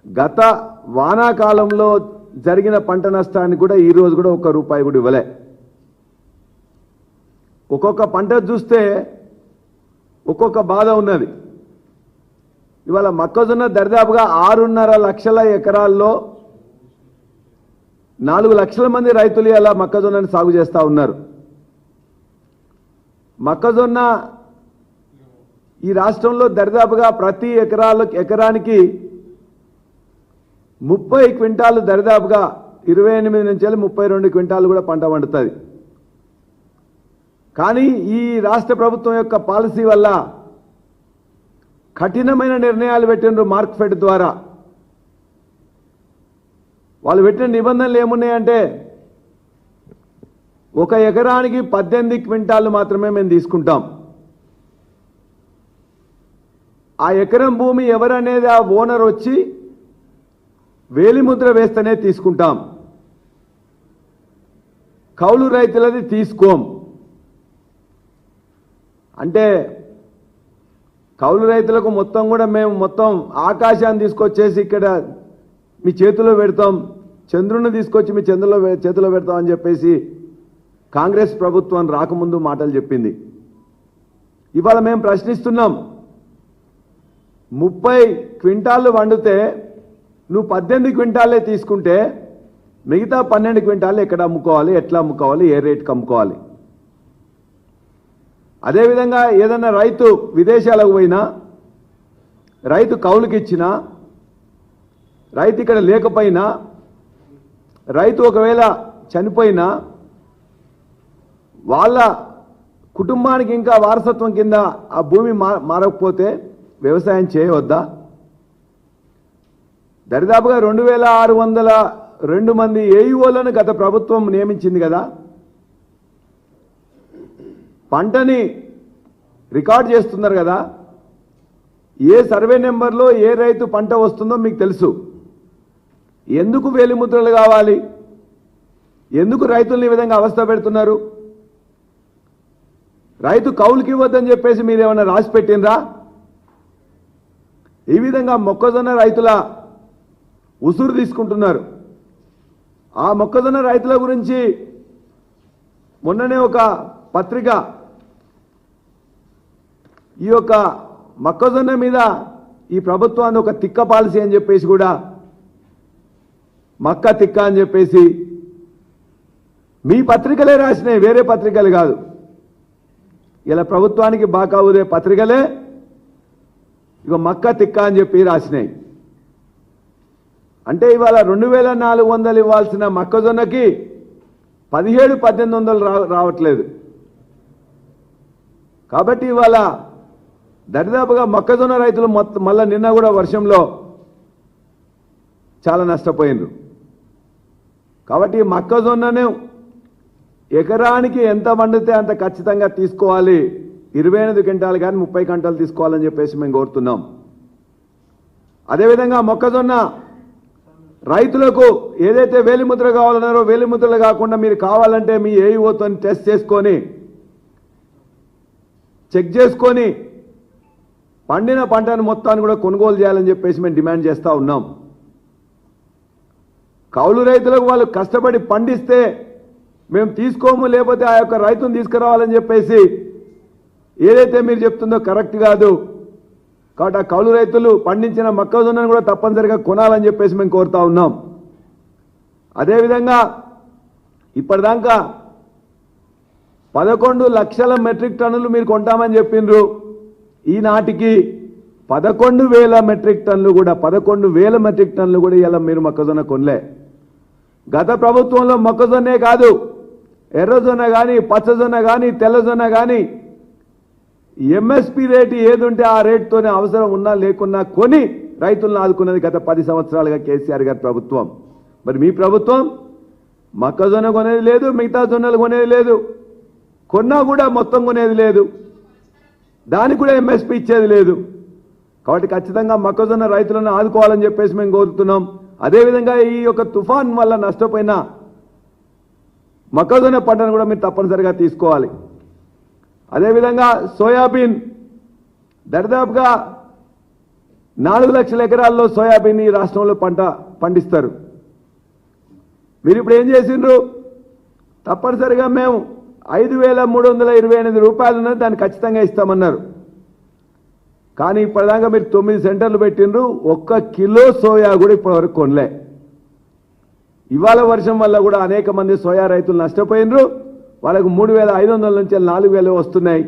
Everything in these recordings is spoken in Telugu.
గత వానాకాలంలో జరిగిన పంట నష్టాన్ని కూడా ఈ రోజు కూడా ఒక్క రూపాయి కూడా ఇవ్వలే. ఒక్కొక్క పంట చూస్తే ఒక్కొక్క బాధ ఉన్నది. ఇవాళ మొక్కజొన్న దరిదాపుగా 6.5 లక్షల ఎకరాల్లో 4 లక్షల మంది రైతులు ఇలా మొక్కజొన్నని సాగు చేస్తూ ఉన్నారు. మొక్కజొన్న ఈ రాష్ట్రంలో దరిదాపుగా ప్రతి ఎకరానికి 30 క్వింటాలు దరిదాపుగా 28 నుంచి 32 క్వింటాలు కూడా పంట పండుతుంది. కానీ ఈ రాష్ట్ర ప్రభుత్వం యొక్క పాలసీ వల్ల కఠినమైన నిర్ణయాలు పెట్టినారు. మార్క్ఫెడ్ ద్వారా వాళ్ళు పెట్టిన నిబంధనలు ఏమున్నాయంటే ఒక ఎకరానికి 18 క్వింటాలు మాత్రమే మేము తీసుకుంటాం. ఆ ఎకరం భూమి ఎవరనేది ఆ ఓనర్ వచ్చి వేలిముద్ర వేస్తేనే తీసుకుంటాం. కౌలు రైతులది తీసుకోం. అంటే కౌలు రైతులకు మొత్తం కూడా మేము మొత్తం ఆకాశాన్ని తీసుకొచ్చేసి ఇక్కడ మీ చేతిలో పెడతాం, చంద్రుని తీసుకొచ్చి మీ చేతిలో పెడతాం అని చెప్పేసి కాంగ్రెస్ ప్రభుత్వం రాకముందు మాటలు చెప్పింది. ఇవాళ మేము ప్రశ్నిస్తున్నాం, 30 క్వింటాళ్ళు వండితే నువ్వు 18 క్వింటాలే తీసుకుంటే మిగతా 12 క్వింటాలు ఎక్కడ అమ్ముకోవాలి, ఎట్లా అమ్ముకోవాలి, ఏ రేటుకి అమ్ముకోవాలి? అదేవిధంగా ఏదన్నా రైతు విదేశాలకు పోయినా, రైతు కౌలుకి ఇచ్చినా, రైతు ఇక్కడ లేకపోయినా, రైతు ఒకవేళ చనిపోయినా వాళ్ళ కుటుంబానికి ఇంకా వారసత్వం కింద ఆ భూమి మారకపోతే వ్యవసాయం చేయవద్దా? దరిదాపుగా 2602 మంది ఏఈఓలను గత ప్రభుత్వం నియమించింది కదా. పంటని రికార్డ్ చేస్తున్నారు కదా. ఏ సర్వే నెంబర్లో ఏ రైతు పంట వస్తుందో మీకు తెలుసు. ఎందుకు వేలిముద్రలు కావాలి? ఎందుకు రైతుల్ని ఈ విధంగా అవస్థ పెడుతున్నారు? రైతు కౌలుకి ఇవ్వద్దని చెప్పేసి మీరు ఏమైనా రాసి పెట్టినరా? ఈ విధంగా మొక్కజొన్న రైతుల ఉసురు తీసుకుంటున్నారు. ఆ మొక్కజొన్న రైతుల గురించి మొన్ననే ఒక పత్రిక ఈ యొక్క మొక్కజొన్న మీద ఈ ప్రభుత్వాన్ని ఒక తిక్క పాలసీ అని చెప్పేసి కూడా మక్క తిక్క అని చెప్పేసి మీ పత్రికలే రాసినాయి, వేరే పత్రికలు కాదు. ఇలా ప్రభుత్వానికి బాకా ఊదే పత్రికలే ఇక మక్క తిక్క అని చెప్పి రాసినాయి. అంటే ఇవాళ 2400 ఇవ్వాల్సిన మొక్కజొన్నకి 1700-1800 రావట్లేదు. కాబట్టి ఇవాళ దరిదాపుగా మొక్కజొన్న రైతులు మళ్ళా నిన్న కూడా వర్షంలో చాలా నష్టపోయినరు. కాబట్టి మొక్కజొన్నను ఎకరానికి ఎంత వండితే అంత ఖచ్చితంగా తీసుకోవాలి. 28 క్వింటాలు కానీ 30 క్వింటాలు తీసుకోవాలని చెప్పేసి మేము కోరుతున్నాం. అదేవిధంగా మొక్కజొన్న రైతులకు ఏదైతే వేలిముద్ర కావాలన్నారో వేలిముద్రలు కాకుండా మీరు కావాలంటే మీ ఏఈఓతో టెస్ట్ చేసుకొని చెక్ చేసుకొని పండిన పంటను మొత్తాన్ని కూడా కొనుగోలు చేయాలని చెప్పేసి మేము డిమాండ్ చేస్తూ ఉన్నాం. కౌలు రైతులకు వాళ్ళు కష్టపడి పండిస్తే మేము తీసుకోము, లేకపోతే ఆ యొక్క రైతును తీసుకురావాలని చెప్పేసి ఏదైతే మీరు చెప్తుందో కరెక్ట్ కాదు. కాబట్టి ఆ కౌలు రైతులు పండించిన మొక్కజొన్నను కూడా తప్పనిసరిగా కొనాలని చెప్పేసి మేము కోరుతా ఉన్నాం. అదేవిధంగా ఇప్పటిదాకా 11 లక్షల మెట్రిక్ టన్నులు మీరు కొంటామని చెప్పిండ్రు. ఈనాటికి 11,000 మెట్రిక్ టన్నులు కూడా 11,000 మెట్రిక్ టన్నులు కూడా ఇలా మీరు మొక్కజొన్న కొనలే. గత ప్రభుత్వంలో మొక్కజొన్నే కాదు, ఎర్రజొన్న కానీ, పచ్చజొన్న కానీ, తెల్లజొన్న కానీ ఎంఎస్పీ రేటు ఏది ఉంటే ఆ రేటుతోనే అవసరం ఉన్నా లేకున్నా కొని రైతులను ఆదుకున్నది గత 10 సంవత్సరాలుగా కేసీఆర్ గారి ప్రభుత్వం. మరి మీ ప్రభుత్వం మొక్కజొన్న కొనేది లేదు, మిగతా జొన్నలు కొనేది లేదు, కొన్నా కూడా మొత్తం కొనేది లేదు, దానికి కూడా ఎంఎస్పీ ఇచ్చేది లేదు. కాబట్టి ఖచ్చితంగా మొక్కజొన్న రైతులను ఆదుకోవాలని చెప్పేసి మేము కోరుతున్నాం. అదేవిధంగా ఈ యొక్క తుఫాన్ వల్ల నష్టపోయిన మొక్కజొన్న పంటను కూడా మీరు తప్పనిసరిగా తీసుకోవాలి. అదేవిధంగా సోయాబీన్ దరిదాపుగా 4 లక్షల ఎకరాల్లో సోయాబీన్ ఈ రాష్ట్రంలో పండిస్తారు. మీరు ఇప్పుడు ఏం చేసిండ్రు? తప్పనిసరిగా మేము 5,328 రూపాయలు ఉన్నది దాన్ని ఖచ్చితంగా ఇస్తామన్నారు. కానీ ఇప్పటిదాకా మీరు 9 సెంటర్లు పెట్టిండ్రు, 1 కిలో సోయా కూడా ఇప్పటివరకు కొనలే. ఇవాళ వర్షం వల్ల కూడా అనేక మంది సోయా రైతులు నష్టపోయినరు. వాళ్ళకు 3,500 నుంచి 4,000 వస్తున్నాయి.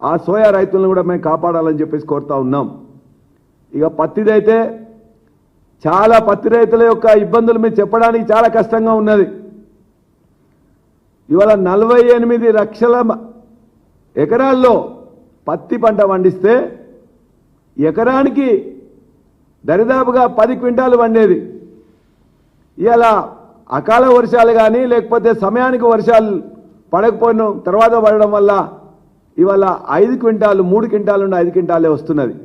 ఆ సోయా రైతులను కూడా మేము కాపాడాలని చెప్పేసి కోరుతా ఉన్నాం. ఇక పత్తిదైతే చాలా పత్తి రైతుల యొక్క ఇబ్బందులు మీరు చెప్పడానికి చాలా కష్టంగా ఉన్నది. ఇవాళ 48 లక్షల ఎకరాల్లో పత్తి పంట పండిస్తే ఎకరానికి దరిదాపుగా 10 క్వింటాలు పండేది. ఇవాళ అకాల వర్షాలు కానీ లేకపోతే సమయానికి వర్షాలు పడకపోయిన తర్వాత పడడం వల్ల ఇవాళ 5 క్వింటాలు 3 క్వింటాలు నుండి 5 క్వింటాలే వస్తున్నది.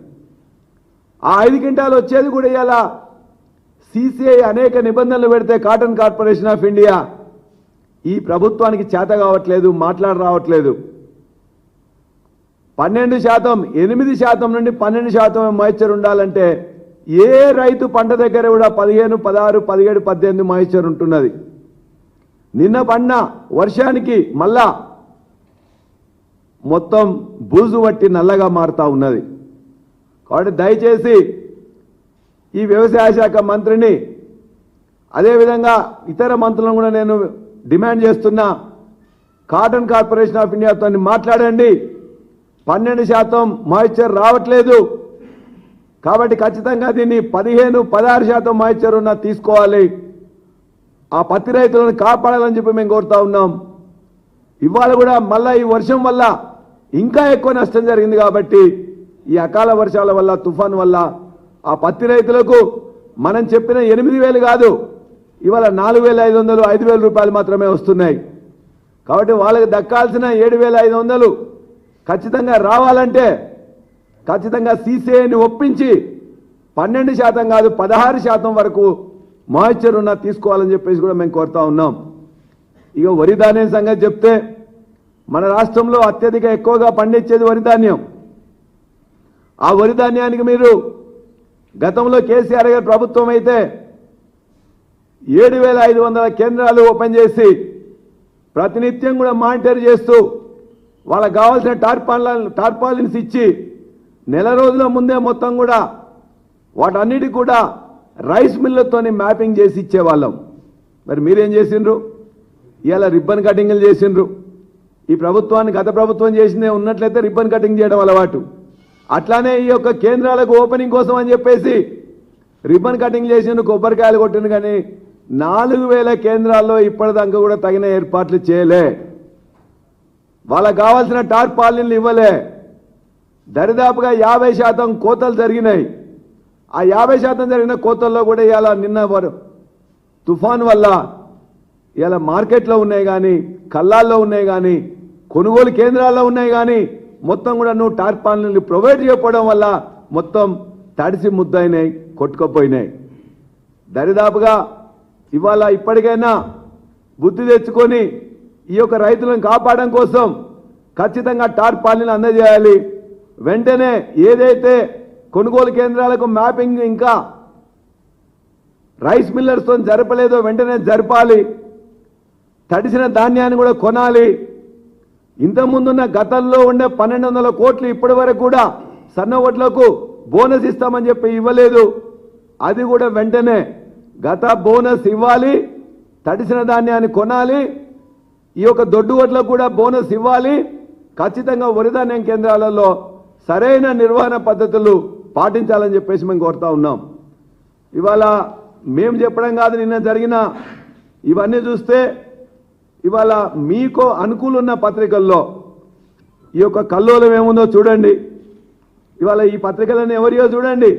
ఆ 5 క్వింటాలు వచ్చేది కూడా ఇవాళ CCI అనేక నిబంధనలు పెడితే కాటన్ కార్పొరేషన్ ఆఫ్ ఇండియా ఈ ప్రభుత్వానికి చేత కావట్లేదు, రావట్లేదు. 12%, 8% నుండి 12% మాయిశ్చర్ ఉండాలంటే ఏ రైతు పంట దగ్గర కూడా 15, 16, 17, 18 మాయిశ్చర్ ఉంటున్నది. నిన్న పడిన వర్షానికి మళ్ళా మొత్తం బూజు పట్టి నల్లగా మారుతా ఉన్నది. కాబట్టి దయచేసి ఈ వ్యవసాయ శాఖ మంత్రిని అదేవిధంగా ఇతర మంత్రులను కూడా నేను డిమాండ్ చేస్తున్నా, కాటన్ కార్పొరేషన్ ఆఫ్ ఇండియాతో మాట్లాడండి. 12% మాయిశ్చర్ రావట్లేదు కాబట్టి ఖచ్చితంగా దీన్ని 15, 16% మాయిశ్చర్ ఉన్న తీసుకోవాలి. ఆ పత్తి రైతులను కాపాడాలని చెప్పి మేము కోరుతా ఉన్నాం. ఇవాళ కూడా మళ్ళా ఈ వర్షం వల్ల ఇంకా ఎక్కువ నష్టం జరిగింది కాబట్టి ఈ అకాల వర్షాల వల్ల తుఫాన్ వల్ల ఆ పత్తి రైతులకు మనం చెప్పిన 8,000 కాదు, ఇవాళ 4,500, 5,000 రూపాయలు మాత్రమే వస్తున్నాయి. కాబట్టి వాళ్ళకి దక్కాల్సిన 7,500 ఖచ్చితంగా రావాలంటే ఖచ్చితంగా CCIని ఒప్పించి 12% కాదు 16% వరకు మాయిశ్చర్ ఉన్న తీసుకోవాలని చెప్పేసి కూడా మేము కోరుతా ఉన్నాం. ఇక వరి ధాన్యం సంగతి చెప్తే మన రాష్ట్రంలో అత్యధిక ఎక్కువగా పండించేది వరి ధాన్యం. ఆ వరి ధాన్యానికి మీరు గతంలో కేసీఆర్ గారి ప్రభుత్వం అయితే 7,500 కేంద్రాలు ఓపెన్ చేసి ప్రతినిత్యం కూడా మానిటర్ చేస్తూ వాళ్ళకు కావాల్సిన టార్పాలిన్స్ ఇచ్చి నెల రోజుల ముందే మొత్తం కూడా వాటన్నిటికి కూడా రైస్ మిల్లతోని మ్యాపింగ్ చేసి ఇచ్చేవాళ్ళం. మరి మీరేం చేసిండ్రు? ఇవాళ రిబ్బన్ కటింగ్లు చేసిండ్రు. ఈ ప్రభుత్వాన్ని గత ప్రభుత్వం చేసిందే ఉన్నట్లయితే రిబ్బన్ కటింగ్ చేయడం అలవాటు. అట్లానే ఈ యొక్క కేంద్రాలకు ఓపెనింగ్ కోసం అని చెప్పేసి రిబ్బన్ కటింగ్ చేసిండ్రు, కొబ్బరికాయలు కొట్టిండ్రు. కానీ 4,000 కేంద్రాల్లో ఇప్పటిదాకా కూడా తగిన ఏర్పాట్లు చేయలే. వాళ్ళకు కావాల్సిన టార్పాలిన్లు ఇవ్వలే. దరిదాపుగా 50% కోతలు జరిగినాయి. ఆ 50% జరిగిన కోతల్లో కూడా ఇవాళ నిన్న తుఫాన్ వల్ల ఇవాళ మార్కెట్లో ఉన్నాయి కానీ, కల్లాల్లో ఉన్నాయి కానీ, కొనుగోలు కేంద్రాల్లో ఉన్నాయి కానీ మొత్తం కూడా నువ్వు టార్పాలిన్లు ప్రొవైడ్ చేయకపోవడం వల్ల మొత్తం తడిసి ముద్దయినాయి, కొట్టుకుపోయినాయి. దరిదాపుగా ఇవాళ ఇప్పటికైనా బుద్ధి తెచ్చుకొని ఈ యొక్క రైతులను కాపాడడం కోసం ఖచ్చితంగా టార్పాలిన్లు అందజేయాలి. వెంటనే ఏదైతే కొనుగోలు కేంద్రాలకు మ్యాపింగ్ ఇంకా రైస్ మిల్లర్స్తో జరపలేదో వెంటనే జరపాలి. తడిసిన ధాన్యాన్ని కూడా కొనాలి. ఇంతకుముందున్న గతంలో ఉండే 1,200 కోట్లు ఇప్పటి వరకు కూడా సన్న ఓట్లకు బోనస్ ఇస్తామని చెప్పి ఇవ్వలేదు. అది కూడా వెంటనే గత బోనస్ ఇవ్వాలి. తడిసిన ధాన్యాన్ని కొనాలి. ఈ యొక్క దొడ్డు ఓట్లకు కూడా బోనస్ ఇవ్వాలి. ఖచ్చితంగా వరి ధాన్యం కేంద్రాలలో సరైన నిర్వహణ పద్ధతులు పాటించాలని చెప్పేసి మేము కోరుతా ఉన్నాం. ఇవాళ మేము చెప్పడం కాదు, నిన్న జరిగిన ఇవన్నీ చూస్తే ఇవాళ మీకు అనుకూలున్న పత్రికల్లో ఈ యొక్క కల్లోలం ఏముందో చూడండి. ఇవాళ ఈ పత్రికలను ఎవరియో చూడండి.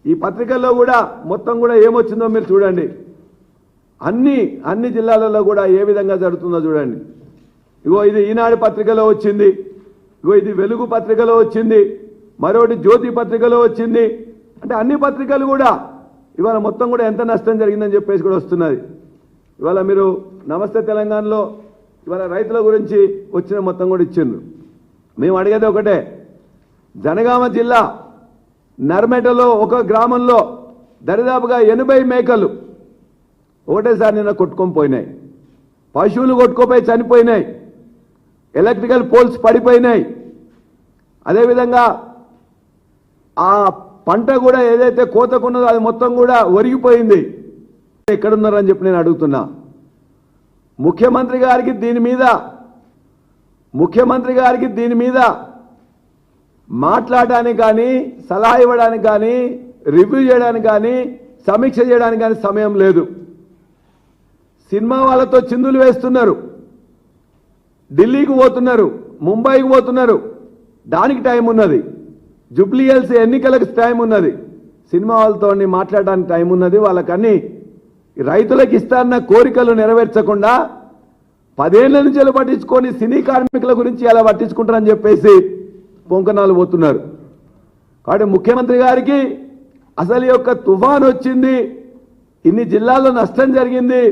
ఈ పత్రికల్లో కూడా మొత్తం కూడా ఏమొచ్చిందో మీరు చూడండి. అన్ని జిల్లాలలో కూడా ఏ విధంగా జరుగుతుందో చూడండి. ఇగో ఇది ఈనాడు పత్రికలో వచ్చింది, ఇగో ఇది వెలుగు పత్రికలో వచ్చింది, మరొకటి జ్యోతి పత్రికలో వచ్చింది. అంటే అన్ని పత్రికలు కూడా ఇవాళ మొత్తం కూడా ఎంత నష్టం జరిగిందని చెప్పేసి కూడా వస్తున్నది. ఇవాళ మీరు నమస్తే తెలంగాణలో ఇవాళ రైతుల గురించి వచ్చిన మొత్తం కూడా ఇచ్చిండ్రు. మేము అడిగేది ఒకటే, జనగామ జిల్లా నర్మెటలో ఒక గ్రామంలో దరిదాపుగా 80 మేకలు ఒకటేసారి నిన్న కొట్టుకొని పోయినాయి. పశువులు కొట్టుకోపోయి చనిపోయినాయి. ఎలక్ట్రికల్ పోల్స్ పడిపోయినాయి. అదేవిధంగా ఆ పంట కూడా ఏదైతే కోతకున్నదో అది మొత్తం కూడా ఒరిగిపోయింది. ఎక్కడున్నారని చెప్పి నేను అడుగుతున్నా. ముఖ్యమంత్రి గారికి దీని మీద మాట్లాడడానికి కానీ, సలహా ఇవ్వడానికి కానీ, రివ్యూ చేయడానికి కానీ, సమీక్ష చేయడానికి కానీ సమయం లేదు. సినిమా వాళ్ళతో చిందులు వేస్తున్నారు, ఢిల్లీకి పోతున్నారు, ముంబైకి పోతున్నారు, దానికి టైం ఉన్నది. జూబ్లీ హిల్స్ ఎన్నికలకు టైం ఉన్నది. సినిమా వాళ్ళతో మాట్లాడడానికి టైం ఉన్నది. వాళ్ళకన్నీ రైతులకు ఇస్తారన్న కోరికలు నెరవేర్చకుండా 10 ఏళ్ల నుంచి పట్టించుకొని సినీ కార్మికుల గురించి ఎలా పట్టించుకుంటారని చెప్పేసి పొంకనాలు పోతున్నారు. కాబట్టి ముఖ్యమంత్రి గారికి అసలు యొక్క తుఫాన్ వచ్చింది, ఇన్ని జిల్లాల్లో నష్టం జరిగింది,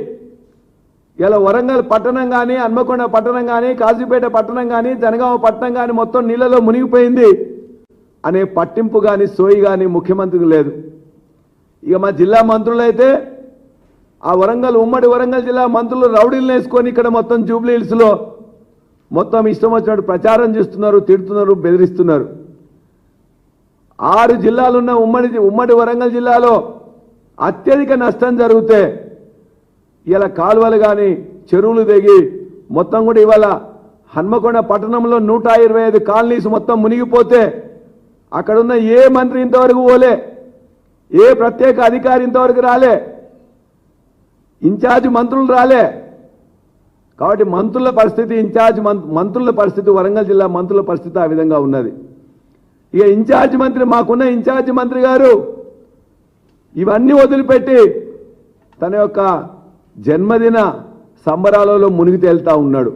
ఇలా వరంగల్ పట్టణం కానీ, హన్మకొండ పట్టణం కానీ, కాజీపేట పట్టణం కానీ, జనగామ పట్టణం కానీ మొత్తం నీళ్ళలో మునిగిపోయింది అనే పట్టింపు కానీ, సోయి కానీ ముఖ్యమంత్రికి లేదు. ఇక మా జిల్లా మంత్రులైతే ఆ ఉమ్మడి వరంగల్ జిల్లా మంత్రులు రౌడీలను వేసుకొని ఇక్కడ మొత్తం జూబ్లీ హిల్స్లో మొత్తం ఇష్టం వచ్చినట్టు ప్రచారం చేస్తున్నారు, తిడుతున్నారు, బెదిరిస్తున్నారు. 6 జిల్లాలున్న ఉమ్మడి వరంగల్ జిల్లాలో అత్యధిక నష్టం జరిగితే ఇలా కాలువలు కానీ, చెరువులు దిగి మొత్తం కూడా ఇవాళ హన్మకొండ పట్టణంలో 125 కాలనీస్ మొత్తం మునిగిపోతే అక్కడున్న ఏ మంత్రి ఇంతవరకు పోలే, ఏ ప్రత్యేక అధికారి ఇంతవరకు రాలే, ఇన్ఛార్జ్ మంత్రులు రాలే. కాబట్టి మంత్రుల పరిస్థితి, మంత్రుల పరిస్థితి, వరంగల్ జిల్లా మంత్రుల పరిస్థితి ఆ విధంగా ఉన్నది. ఇక ఇన్ఛార్జ్ మంత్రి, మాకున్న ఇన్ఛార్జ్ మంత్రి గారు ఇవన్నీ వదిలిపెట్టి తన యొక్క జన్మదిన సంబరాలలో మునిగి తేలుతా ఉన్నాడు.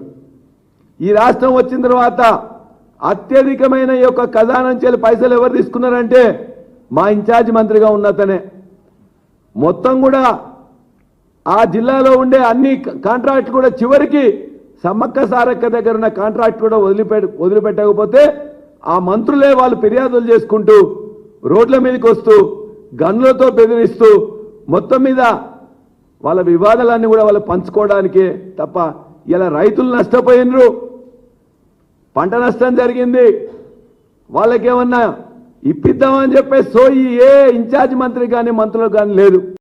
ఈ రాష్ట్రం వచ్చిన తర్వాత అత్యధికమైన ఈ యొక్క ఖజానా నుంచి పైసలు ఎవరు తీసుకున్నారంటే మా ఇన్ఛార్జ్ మంత్రిగా ఉన్నతనే. మొత్తం కూడా ఆ జిల్లాలో ఉండే అన్ని కాంట్రాక్ట్ కూడా చివరికి సమ్మక్క సారక్క దగ్గర ఉన్న కాంట్రాక్ట్ కూడా వదిలిపెట్టకపోతే ఆ మంత్రులే వాళ్ళు ఫిర్యాదులు చేసుకుంటూ రోడ్ల మీదకి వస్తూ గన్లతో బెదిరిస్తూ మొత్తం మీద వాళ్ళ వివాదాలన్నీ కూడా వాళ్ళు పంచుకోవడానికే తప్ప ఇలా రైతులు నష్టపోయినరు, పంట నష్టం జరిగింది, వాళ్ళకేమన్నా ఇప్పిద్దామని చెప్పే సోయి ఏ ఇన్ఛార్జ్ మంత్రి కానీ మంత్రులకు కానీ లేదు.